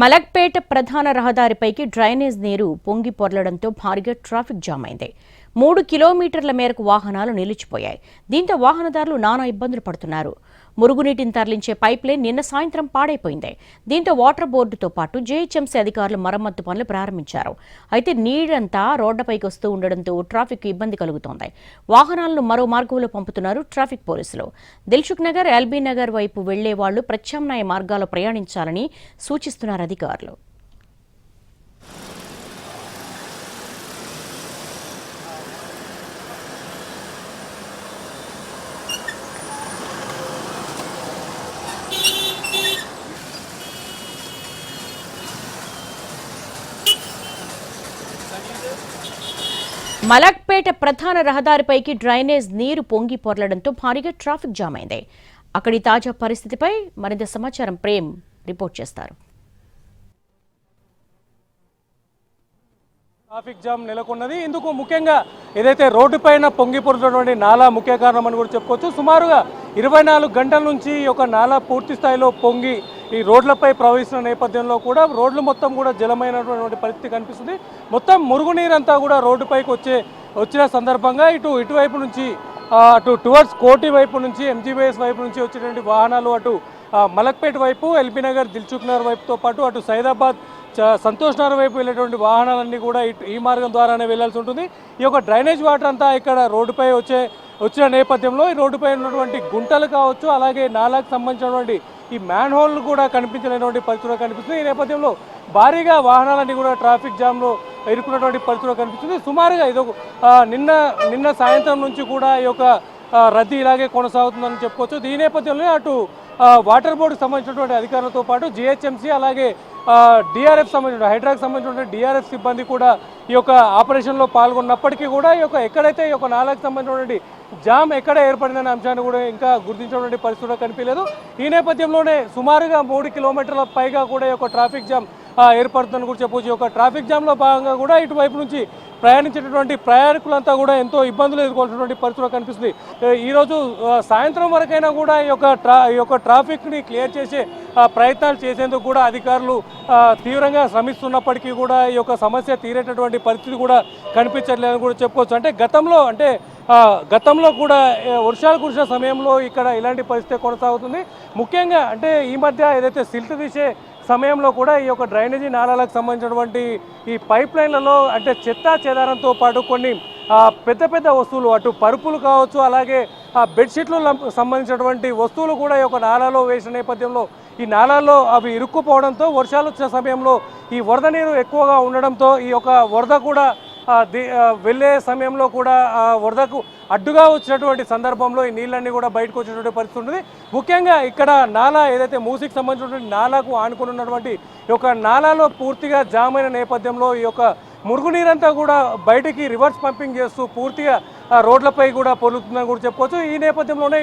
మలక్పేట ప్రధాన రహదారిపైకి డ్రైనేజ్ నీరు పొంగి పొర్లడంతో భారీగా ట్రాఫిక్ జామ్ అయింది. 3 కిలోమీటర్ల మేరకు వాహనాలు నిలిచిపోయాయి. దీంతో వాహనదారులు నానా ఇబ్బందులు పడుతున్నారు. మురుగునీటిని తరలించే పైప్ లైన్ నిన్న సాయంత్రం పాడైపోయింది. దీంతో వాటర్ బోర్డుతో పాటు జీహెచ్ఎంసీ అధికారులు మరమ్మతు పనులు ప్రారంభించారు. అయితే నీరంతా రోడ్లపైకి వస్తూ ఉండడంతో ట్రాఫిక్ ఇబ్బంది కలుగుతోంది. వాహనాలను మరో మార్గంలో పంపుతున్నారు ట్రాఫిక్ పోలీసులు. దిల్సుఖ్ నగర్, ఎల్బీ నగర్ వైపు వెళ్లే వాళ్లు ప్రత్యామ్నాయ మార్గాల్లో ప్రయాణించాలని సూచిస్తున్నారు అధికారులు. మలక్పేట ప్రధాన రహదారిపైకి డ్రైనేజ్ నీరు పొంగి పొర్లడంతో భారీగా ట్రాఫిక్ జామ్ అయింది. అక్కడి తాజా పరిస్థితిపై మరింత సమాచారం ప్రేమ్ రిపోర్ట్ చేస్తారు. ట్రాఫిక్ జామ్ నెలకొన్నది. ఇందుకు ముఖ్యంగా ఏదైతే రోడ్డుపైన పొంగి పొరుతున్నటువంటి నాలా ముఖ్య కారణం అని కూడా చెప్పుకోవచ్చు. సుమారుగా 24 గంటల నుంచి ఈ యొక్క నాలా పూర్తి స్థాయిలో పొంగి ఈ రోడ్లపై ప్రవహిస్తున్న నేపథ్యంలో కూడా రోడ్లు మొత్తం కూడా జలమైనటువంటి పరిస్థితి కనిపిస్తుంది. మొత్తం మురుగునీరంతా కూడా రోడ్డుపైకి వచ్చిన సందర్భంగా ఇటువైపు నుంచి అటు టువర్డ్స్ కోటి వైపు నుంచి ఎంజీబీఎస్ వైపు నుంచి వచ్చేటువంటి వాహనాలు అటు మలక్పేట వైపు, ఎల్బీ నగర్, దిల్సుఖ్ నగర్ వైపుతో పాటు అటు సైదాబాద్, సంతోష్ నగర్ వైపు వెళ్ళేటువంటి వాహనాలన్నీ కూడా ఈ మార్గం ద్వారానే వెళ్లాల్సి ఉంటుంది. ఈ యొక్క డ్రైనేజ్ వాటర్ అంతా ఇక్కడ రోడ్డుపై వచ్చిన నేపథ్యంలో ఈ రోడ్డుపై ఉన్నటువంటి గుంటలు కావచ్చు, అలాగే నాలాకు సంబంధించినటువంటి ఈ మ్యాన్ హోల్ కూడా కనిపించలేనటువంటి పరిస్థితులు కనిపిస్తుంది. ఈ నేపథ్యంలో భారీగా వాహనాలన్నీ కూడా ట్రాఫిక్ జామ్లో ఇరుక్కున్నటువంటి పరిస్థితులు కనిపిస్తుంది. సుమారుగా నిన్న సాయంత్రం నుంచి కూడా ఈ యొక్క రద్దీ ఇలాగే కొనసాగుతుందని చెప్పుకోవచ్చు. ఈ నేపథ్యంలో అటు వాటర్ బోర్డుకు సంబంధించినటువంటి అధికారులతో పాటు జీహెచ్ఎంసీ అలాగే డిఆర్ఎఫ్ సంబంధించిన హైడ్రాకి సంబంధించినటువంటి డిఆర్ఎఫ్ సిబ్బంది కూడా ఈ యొక్క ఆపరేషన్లో పాల్గొన్నప్పటికీ కూడా ఎక్కడైతే ఈ యొక్క నాలాకు సంబంధించినటువంటి జామ్ ఎక్కడ ఏర్పడిందనే అంశాన్ని కూడా ఇంకా గుర్తించినటువంటి పరిస్థితులు కనిపించలేదు. ఈ నేపథ్యంలోనే సుమారుగా 3 కిలోమీటర్ల పైగా కూడా ఈ యొక్క ట్రాఫిక్ జామ్ ఏర్పడుతుందని కూడా చెప్పవచ్చు. ఈ యొక్క ట్రాఫిక్ జామ్లో భాగంగా కూడా ఇటువైపు నుంచి ప్రయాణించేటటువంటి ప్రయాణికులంతా కూడా ఎంతో ఇబ్బందులు ఎదుర్కొంటున్నటువంటి పరిస్థితులు కనిపిస్తుంది. ఈరోజు సాయంత్రం వరకైనా కూడా ఈ యొక్క ట్రాఫిక్ని క్లియర్ చేసే ప్రయత్నాలు చేసేందుకు కూడా అధికారులు తీవ్రంగా శ్రమిస్తున్నప్పటికీ కూడా ఈ యొక్క సమస్య తీరేటటువంటి పరిస్థితి కూడా కనిపించట్లేదని కూడా చెప్పుకోవచ్చు. గతంలో కూడా వర్షాలు కురిసిన సమయంలో ఇక్కడ ఇలాంటి పరిస్థితి కొనసాగుతుంది. ముఖ్యంగా ఈ మధ్య ఏదైతే సిల్ట్ తీసే సమయంలో కూడా ఈ యొక్క డ్రైనేజీ నాలాలకు సంబంధించినటువంటి ఈ పైప్ లైన్లలో చెత్త చెదారంతో పాటు కొన్ని పెద్ద పెద్ద వస్తువులు అటు పరుపులు కావచ్చు, అలాగే బెడ్షీట్లకు సంబంధించినటువంటి వస్తువులు కూడా ఈ యొక్క నాలాలో వేసిన నేపథ్యంలో ఈ నాలాల్లో అవి ఇరుక్కుపోవడంతో వర్షాలు వచ్చిన సమయంలో ఈ వరద నీరు ఎక్కువగా ఉండడంతో ఈ యొక్క వరద కూడా వెళ్ళే సమయంలో కూడా వరదకు అడ్డుగా వచ్చినటువంటి సందర్భంలో ఈ నీళ్ళన్నీ కూడా బయటకు వచ్చేటువంటి పరిస్థితి ఉంటుంది. ముఖ్యంగా ఇక్కడ నాలా ఏదైతే మూసికి సంబంధించినటువంటి నాలాకు ఆనుకుని ఉన్నటువంటి ఈ యొక్క నాలాలో పూర్తిగా జామ్ అయిన నేపథ్యంలో ఈ యొక్క మురుగునీరంతా కూడా బయటికి రివర్స్ పంపింగ్ చేస్తూ పూర్తిగా రోడ్లపై కూడా పొలుతుందని కూడా చెప్పుకోవచ్చు. ఈ నేపథ్యంలోనే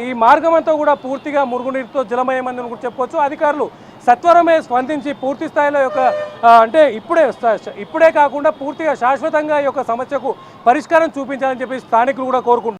ఈ మార్గం అంతా కూడా పూర్తిగా మురుగునీరుతో జలమయమైందని కూడా చెప్పుకోవచ్చు. అధికారులు సత్వరమే స్పందించి పూర్తి స్థాయిలో ఇప్పుడే కాకుండా పూర్తిగా శాశ్వతంగా ఈ యొక్క సమస్యకు పరిష్కారం చూపించాలని చెప్పి స్థానికులు కూడా కోరుకుంటున్నారు.